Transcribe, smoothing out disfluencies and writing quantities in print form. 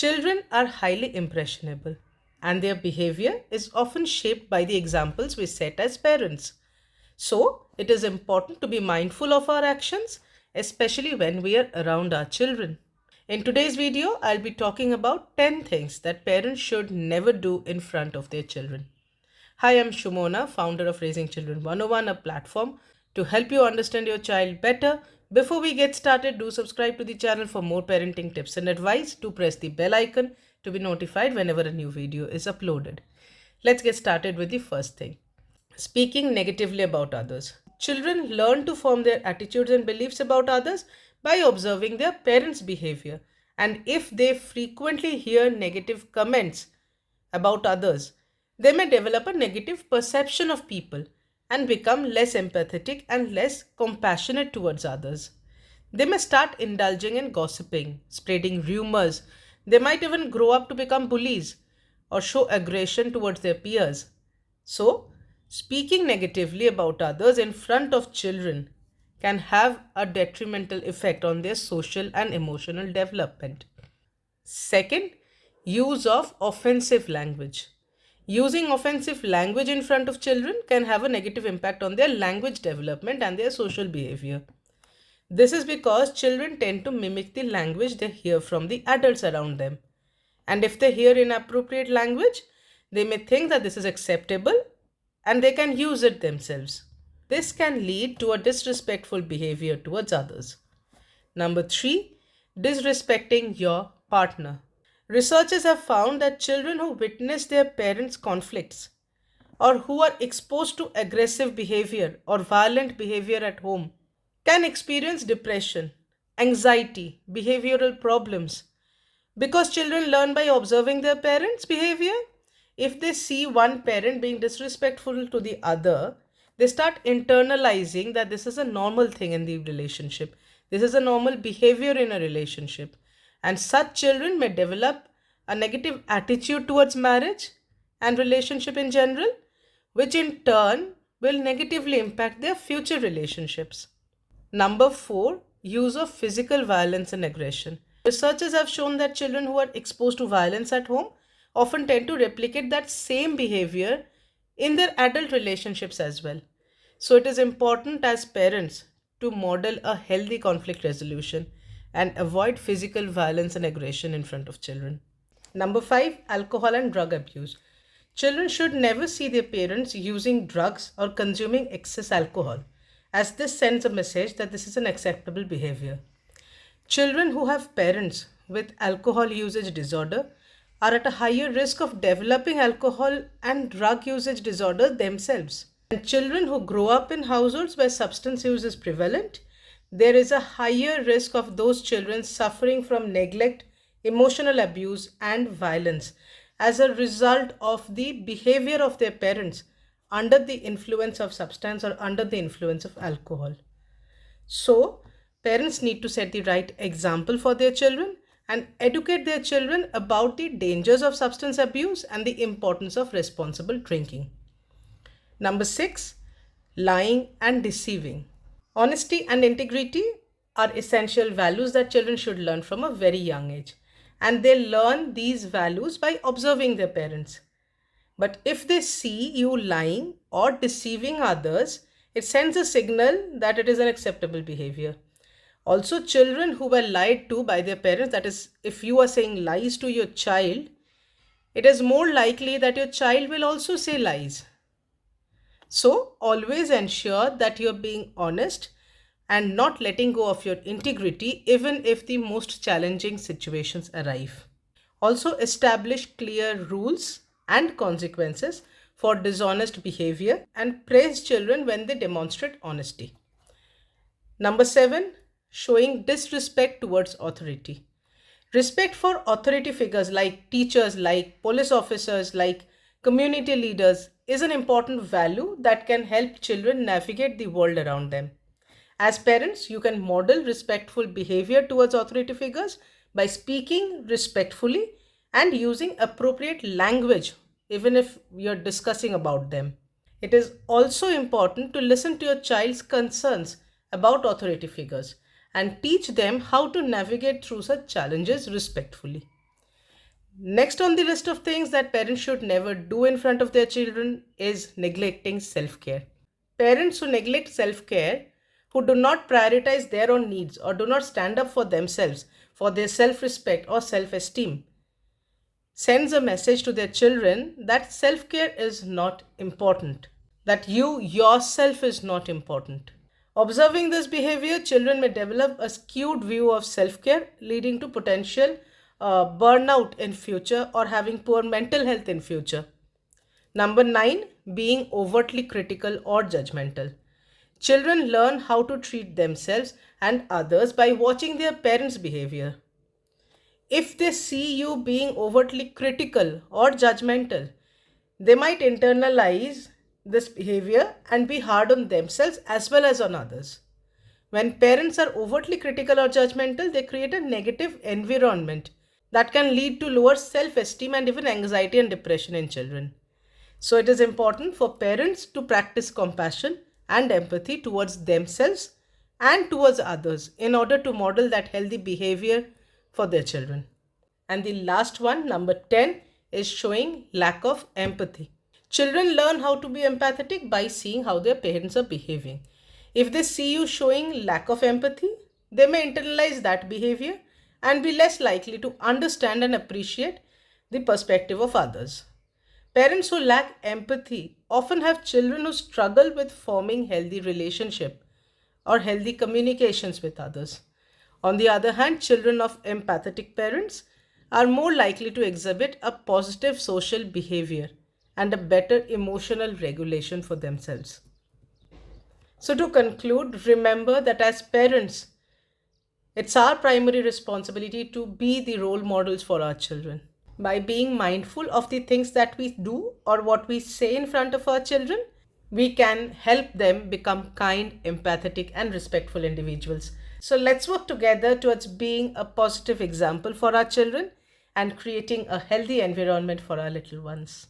Children are highly impressionable, and their behavior is often shaped by the examples we set as parents. So, it is important to be mindful of our actions, especially when we are around our children. In today's video, I'll be talking about 10 things that parents should never do in front of their children. Hi, I'm Shumona, founder of Raising Children 101, a platform to help you understand your child better. Before we get started, do subscribe to the channel for more parenting tips and advice. Do press the bell icon to be notified whenever a new video is uploaded. Let's get started with the first thing. Speaking negatively about others. Children learn to form their attitudes and beliefs about others by observing their parents' behavior. And if they frequently hear negative comments about others, they may develop a negative perception of people and become less empathetic and less compassionate towards others. They may start indulging in gossiping, spreading rumors. They might even grow up to become bullies or show aggression towards their peers. So, speaking negatively about others in front of children can have a detrimental effect on their social and emotional development. Second, use of offensive language. Using offensive language in front of children can have a negative impact on their language development and their social behavior. This is because children tend to mimic the language they hear from the adults around them. And if they hear inappropriate language, they may think that this is acceptable and they can use it themselves. This can lead to a disrespectful behavior towards others. Number 3, disrespecting your partner. Researchers have found that children who witness their parents' conflicts or who are exposed to aggressive behavior or violent behavior at home can experience depression, anxiety, behavioral problems. Because children learn by observing their parents' behavior, if they see one parent being disrespectful to the other, they start internalizing that this is a normal thing in the relationship. This is a normal behavior in a relationship. And such children may develop a negative attitude towards marriage and relationship in general, which in turn will negatively impact their future relationships. Number 4, use of physical violence and aggression. Researchers have shown that children who are exposed to violence at home often tend to replicate that same behavior in their adult relationships as well. So it is important as parents to model a healthy conflict resolution and avoid physical violence and aggression in front of children. Number 5, alcohol and drug abuse. Children should never see their parents using drugs or consuming excess alcohol, as this sends a message that this is an acceptable behavior. Children who have parents with alcohol usage disorder are at a higher risk of developing alcohol and drug usage disorder themselves. And children who grow up in households where substance use is prevalent, there is a higher risk of those children suffering from neglect, emotional abuse, and violence as a result of the behavior of their parents under the influence of substance or under the influence of alcohol. So, parents need to set the right example for their children and educate their children about the dangers of substance abuse and the importance of responsible drinking. Number 6, lying and deceiving. Honesty and integrity are essential values that children should learn from a very young age. And they learn these values by observing their parents. But if they see you lying or deceiving others, it sends a signal that it is an acceptable behavior. Also, children who were lied to by their parents, that is, if you are saying lies to your child, it is more likely that your child will also say lies. So, always ensure that you're being honest and not letting go of your integrity even if the most challenging situations arrive. Also, establish clear rules and consequences for dishonest behavior and praise children when they demonstrate honesty. Number 7, showing disrespect towards authority. Respect for authority figures like teachers, like police officers, like community leaders is an important value that can help children navigate the world around them. As parents, you can model respectful behavior towards authority figures by speaking respectfully and using appropriate language, even if you're discussing about them. It is also important to listen to your child's concerns about authority figures and teach them how to navigate through such challenges respectfully. Next on the list of things that parents should never do in front of their children is neglecting self care. Parents who neglect self care, who do not prioritize their own needs or do not stand up for themselves, for their self respect or self esteem, sends a message to their children that self care is not important, that you yourself is not important. Observing this behavior, children may develop a skewed view of self care, leading to potential burnout in future or having poor mental health in future. Number 9, being overtly critical or judgmental. Children learn how to treat themselves and others by watching their parents' behavior. If they see you being overtly critical or judgmental, they might internalize this behavior and be hard on themselves as well as on others. When parents are overtly critical or judgmental, they create a negative environment that can lead to lower self esteem and even anxiety and depression in children. So, it is important for parents to practice compassion and empathy towards themselves and towards others in order to model that healthy behavior for their children. And the last one, number 10, is showing lack of empathy. Children learn how to be empathetic by seeing how their parents are behaving. If they see you showing lack of empathy, they may internalize that behavior and be less likely to understand and appreciate the perspective of others. Parents who lack empathy often have children who struggle with forming healthy relationship or healthy communications with others. On the other hand, children of empathetic parents are more likely to exhibit a positive social behavior and a better emotional regulation for themselves. So, to conclude, remember that as parents, it's our primary responsibility to be the role models for our children. By being mindful of the things that we do or what we say in front of our children, we can help them become kind, empathetic, and respectful individuals. So let's work together towards being a positive example for our children and creating a healthy environment for our little ones.